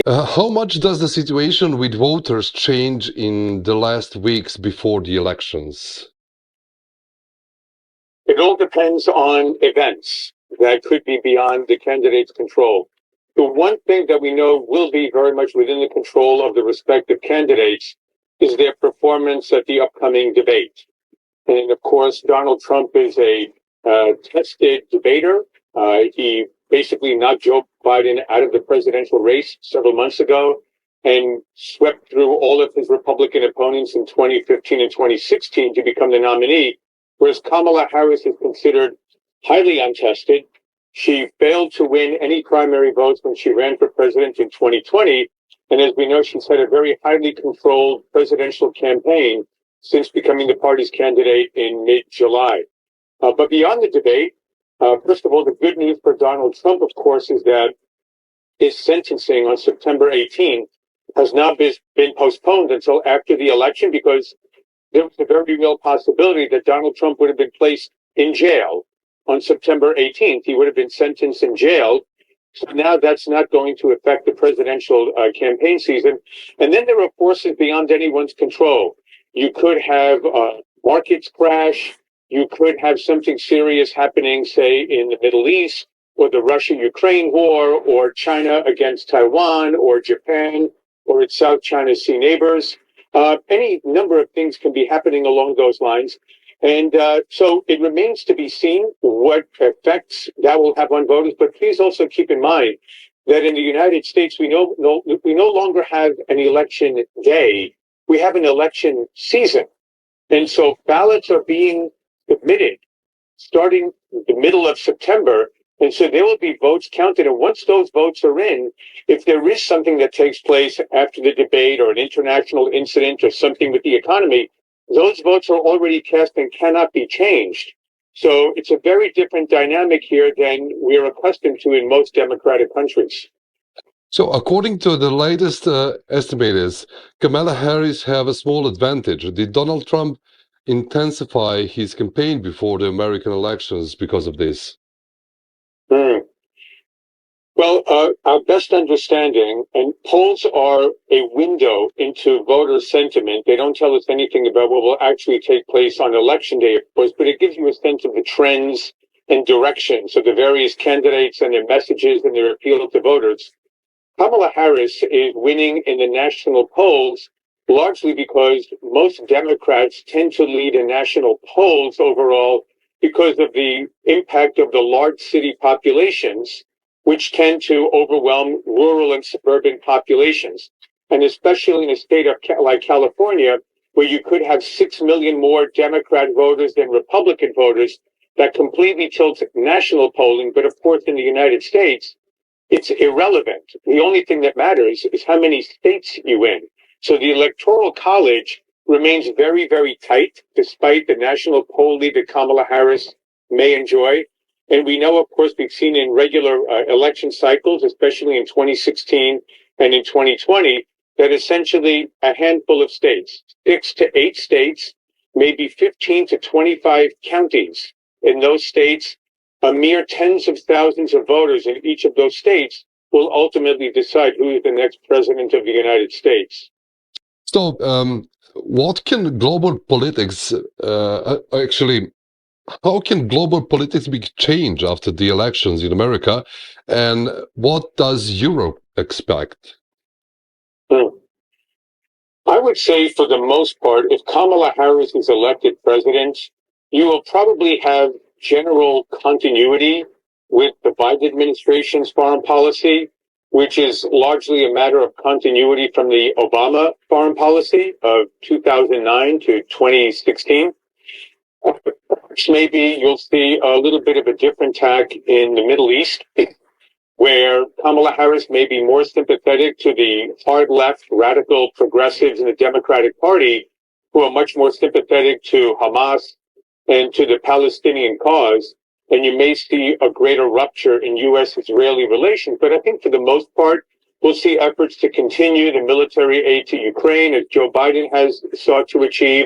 How much does the situation with voters change in the last weeks before the elections? It all depends on events that could be beyond the candidate's control. The one thing that we know will be very much within the control of the respective candidates is their performance at the upcoming debate. And of course, Donald Trump is a tested debater. He basically knocked Joe Biden out of the presidential race several months ago and swept through all of his Republican opponents in 2015 and 2016 to become the nominee, whereas Kamala Harris is considered highly untested. She failed to win any primary votes when she ran for president in 2020. And as we know, she's had a very highly controlled presidential campaign since becoming the party's candidate in mid-July. But beyond the debate, first of all, the good news for Donald Trump, of course, is that his sentencing on September 18 has now been postponed until after the election, because there was a very real possibility that Donald Trump would have been placed in jail on September 18th. He would have been sentenced in jail. So now that's not going to affect the presidential campaign season. And then there are forces beyond anyone's control. You could have markets crash. You could have something serious happening, say, in the Middle East, or the Russia-Ukraine war, or China against Taiwan, or Japan, or its South China Sea neighbors. Any number of things can be happening along those lines. And so it remains to be seen what effects that will have on voters. But please also keep in mind that in the United States, we no longer have an election day. We have an election season. And so ballots are being submitted starting the middle of September. And so there will be votes counted. And once those votes are in, if there is something that takes place after the debate or an international incident or something with the economy, those votes are already cast and cannot be changed. So it's a very different dynamic here than we're accustomed to in most democratic countries. So according to the latest estimators, Kamala Harris have a small advantage. Did Donald Trump intensify his campaign before the American elections because of this? Well, our best understanding, and polls are a window into voter sentiment. They don't tell us anything about what will actually take place on election day, of course, but it gives you a sense of the trends and directions of the various candidates and their messages and their appeal to voters. Kamala Harris is winning in the national polls largely because most Democrats tend to lead in national polls overall because of the impact of the large city populations, which tend to overwhelm rural and suburban populations. And especially in a state like California, where you could have 6 million more Democrat voters than Republican voters, that completely tilts national polling. But of course, in the United States, it's irrelevant. The only thing that matters is how many states you win. So the Electoral College remains very, very tight, despite the national poll lead that Kamala Harris may enjoy. And we know, of course, we've seen in regular election cycles, especially in 2016 and in 2020, that essentially a handful of states, 6 to 8 states, maybe 15 to 25 counties in those states, a mere tens of thousands of voters in each of those states will ultimately decide who is the next president of the United States. So, what can global politics actually? How can global politics be changed after the elections in America, and what does Europe expect? I would say, for the most part, if Kamala Harris is elected president, you will probably have general continuity with the Biden administration's foreign policy, which is largely a matter of continuity from the Obama foreign policy of 2009 to 2016. Maybe you'll see a little bit of a different tack in the Middle East, where Kamala Harris may be more sympathetic to the hard left radical progressives in the Democratic Party, who are much more sympathetic to Hamas and to the Palestinian cause. And you may see a greater rupture in U.S.-Israeli relations. But I think for the most part, we'll see efforts to continue the military aid to Ukraine, as Joe Biden has sought to achieve.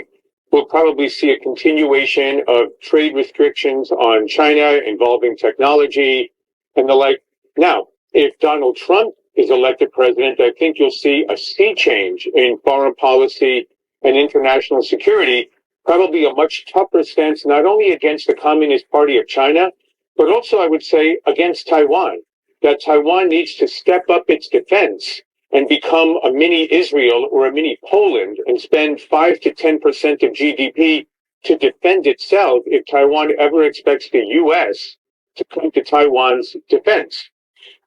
We'll probably see a continuation of trade restrictions on China involving technology and the like. Now, if Donald Trump is elected president, I think you'll see a sea change in foreign policy and international security, probably a much tougher stance, not only against the Communist Party of China, but also, I would say, against Taiwan, that Taiwan needs to step up its defense and become a mini Israel or a mini Poland and spend 5 to 10% of GDP to defend itself if Taiwan ever expects the U.S. to come to Taiwan's defense.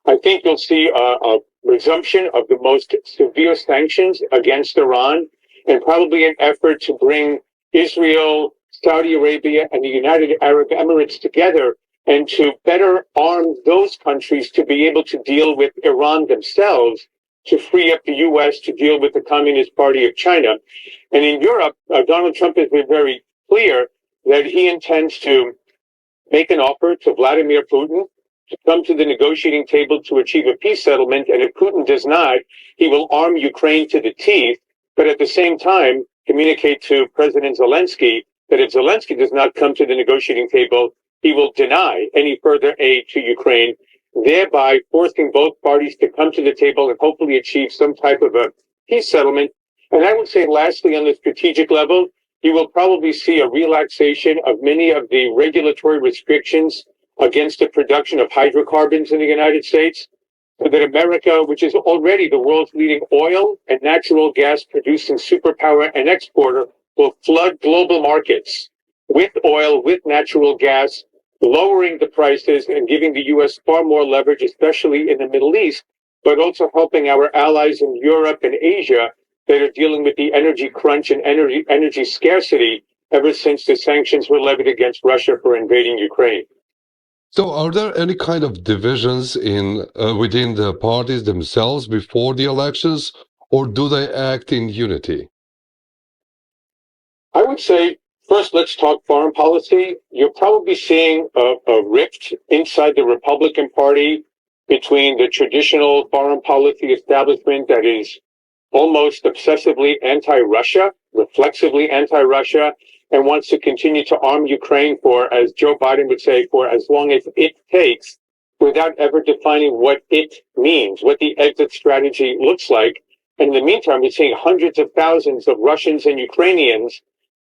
I think you'll see a resumption of the most severe sanctions against Iran and probably an effort to bring Israel, Saudi Arabia, and the United Arab Emirates together and to better arm those countries to be able to deal with Iran themselves, to free up the U.S. to deal with the Communist Party of China. And in Europe, Donald Trump has been very clear that he intends to make an offer to Vladimir Putin to come to the negotiating table to achieve a peace settlement. And if Putin does not, he will arm Ukraine to the teeth, but at the same time communicate to President Zelensky that if Zelensky does not come to the negotiating table, he will deny any further aid to Ukraine, thereby forcing both parties to come to the table and hopefully achieve some type of a peace settlement. And I would say lastly, on the strategic level, you will probably see a relaxation of many of the regulatory restrictions against the production of hydrocarbons in the United States, so that America, which is already the world's leading oil and natural gas producing superpower and exporter, will flood global markets with oil, with natural gas, lowering the prices and giving the U.S. far more leverage, especially in the Middle East, but also helping our allies in Europe and Asia that are dealing with the energy crunch and energy scarcity ever since the sanctions were levied against Russia for invading Ukraine. So, are there any kind of divisions in within the parties themselves before the elections, or do they act in unity? I would say, first, let's talk foreign policy. You're probably seeing a rift inside the Republican Party between the traditional foreign policy establishment that is almost obsessively anti-Russia, reflexively anti-Russia, and wants to continue to arm Ukraine for, as Joe Biden would say, for as long as it takes, without ever defining what it means, what the exit strategy looks like. And in the meantime, we're seeing hundreds of thousands of Russians and Ukrainians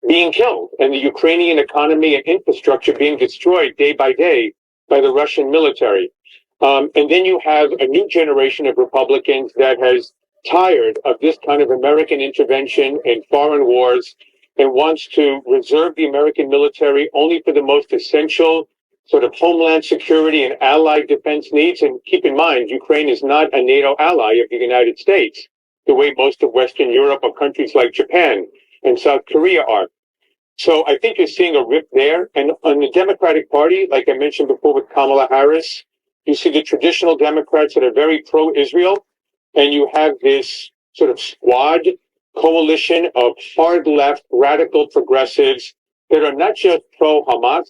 being killed, and the Ukrainian economy and infrastructure being destroyed day by day by the Russian military. And then you have a new generation of Republicans that has tired of this kind of American intervention in foreign wars and wants to reserve the American military only for the most essential sort of homeland security and allied defense needs. And keep in mind, Ukraine is not a NATO ally of the United States, the way most of Western Europe or countries like Japan and South Korea are. So I think you're seeing a rift there. And on the Democratic Party, like I mentioned before with Kamala Harris, you see the traditional Democrats that are very pro-Israel, and you have this sort of squad coalition of hard left radical progressives that are not just pro-Hamas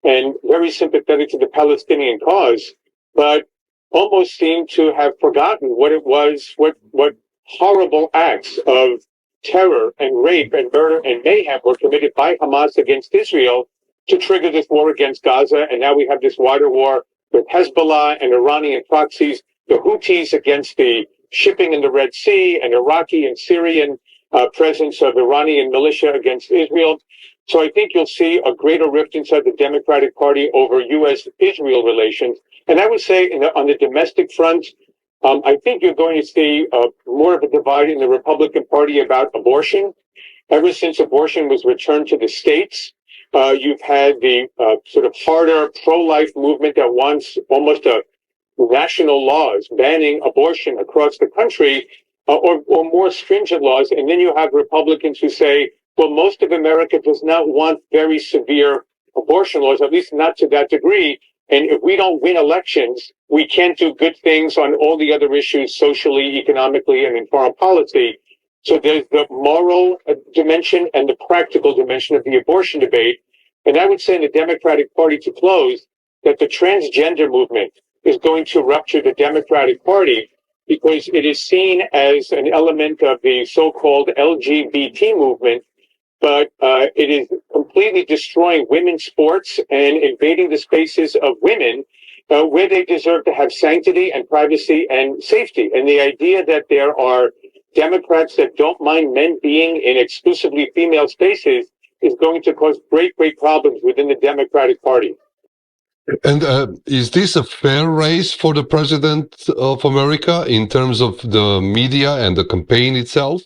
and very sympathetic to the Palestinian cause, but almost seem to have forgotten what it was, what horrible acts of terror and rape and murder and mayhem were committed by Hamas against Israel to trigger this war against Gaza. And now we have this wider war with Hezbollah and Iranian proxies, the Houthis against the shipping in the Red Sea, and Iraqi and Syrian presence of Iranian militia against Israel. So I think you'll see a greater rift inside the Democratic Party over U.S.-Israel relations. And I would say on the domestic front, I think you're going to see more of a divide in the Republican Party about abortion. Ever since abortion was returned to the states, you've had the sort of harder pro-life movement that wants almost a national laws banning abortion across the country, or more stringent laws. And then you have Republicans who say, well, most of America does not want very severe abortion laws, at least not to that degree. And if we don't win elections, we can't do good things on all the other issues, socially, economically, and in foreign policy. So there's the moral dimension and the practical dimension of the abortion debate. And I would say in the Democratic Party, to close, that the transgender movement is going to rupture the Democratic Party because it is seen as an element of the so-called LGBT movement, but it is completely destroying women's sports and invading the spaces of women. where they deserve to have sanctity and privacy and safety. And the idea that there are Democrats that don't mind men being in exclusively female spaces is going to cause great, great problems within the Democratic Party. And is this a fair race for the president of America in terms of the media and the campaign itself?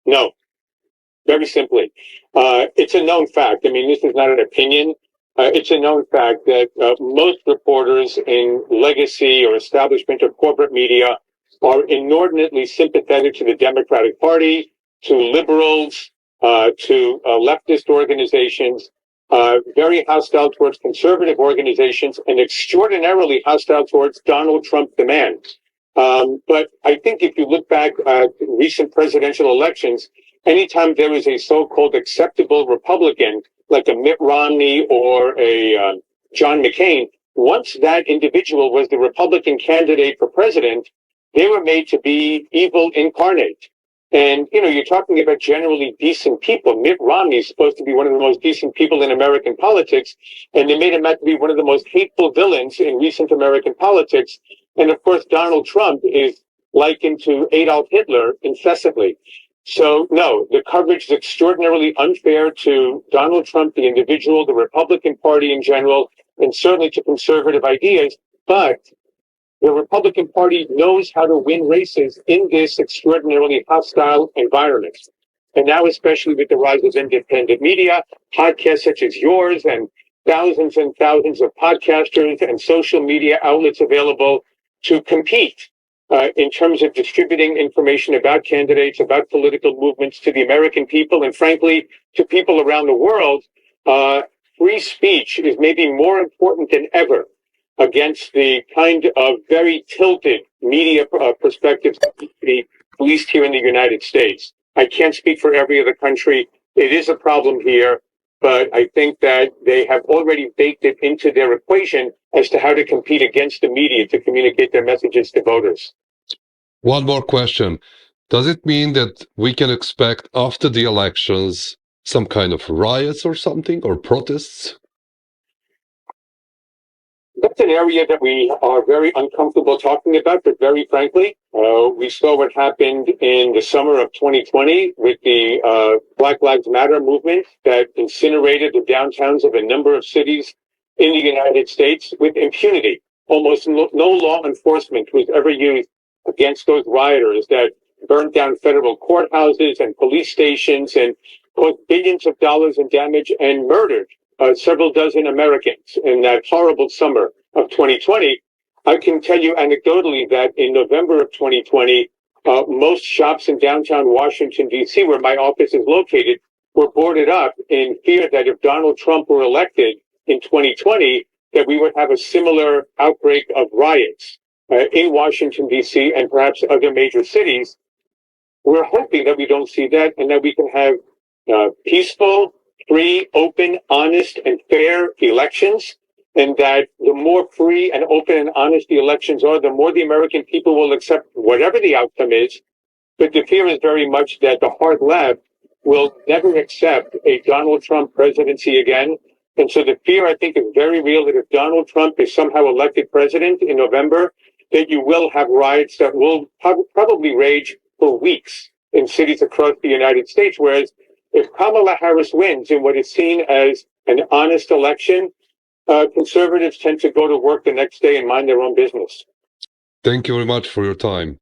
No, very simply. It's a known fact. I mean, this is not an opinion. It's a known fact that most reporters in legacy or establishment or corporate media are inordinately sympathetic to the Democratic Party, to liberals, to leftist organizations, very hostile towards conservative organizations, and extraordinarily hostile towards Donald Trump the man. But I think if you look back at recent presidential elections, anytime there is a so-called acceptable Republican, like a Mitt Romney or a John McCain, once that individual was the Republican candidate for president, they were made to be evil incarnate. And, you know, you're talking about generally decent people. Mitt Romney is supposed to be one of the most decent people in American politics, and they made him out to be one of the most hateful villains in recent American politics. And of course, Donald Trump is likened to Adolf Hitler incessantly. So, no, the coverage is extraordinarily unfair to Donald Trump, the individual, the Republican Party in general, and certainly to conservative ideas. But the Republican Party knows how to win races in this extraordinarily hostile environment. And now, especially with the rise of independent media, podcasts such as yours, and thousands of podcasters and social media outlets available to compete in terms of distributing information about candidates, about political movements to the American people, and frankly, to people around the world, free speech is maybe more important than ever against the kind of very tilted media perspectives, at least here in the United States. I can't speak for every other country. It is a problem here, but I think that they have already baked it into their equation as to how to compete against the media to communicate their messages to voters. One more question. Does it mean that we can expect after the elections some kind of riots or something, or protests? That's an area that we are very uncomfortable talking about, but very frankly, we saw what happened in the summer of 2020 with the Black Lives Matter movement that incinerated the downtowns of a number of cities in the United States with impunity. Almost no law enforcement was ever used against those rioters that burned down federal courthouses and police stations and caused billions of dollars in damage and murdered several dozen Americans in that horrible summer of 2020. I can tell you anecdotally that in November of 2020, most shops in downtown Washington, D.C., where my office is located, were boarded up in fear that if Donald Trump were elected in 2020, that we would have a similar outbreak of riots in Washington, D.C., and perhaps other major cities. We're hoping that we don't see that and that we can have peaceful, free, open, honest, and fair elections, and that the more free and open and honest the elections are, the more the American people will accept whatever the outcome is. But the fear is very much that the hard left will never accept a Donald Trump presidency again. And so the fear, I think, is very real that if Donald Trump is somehow elected president in November, that you will have riots that will probably rage for weeks in cities across the United States, whereas if Kamala Harris wins in what is seen as an honest election, conservatives tend to go to work the next day and mind their own business. Thank you very much for your time.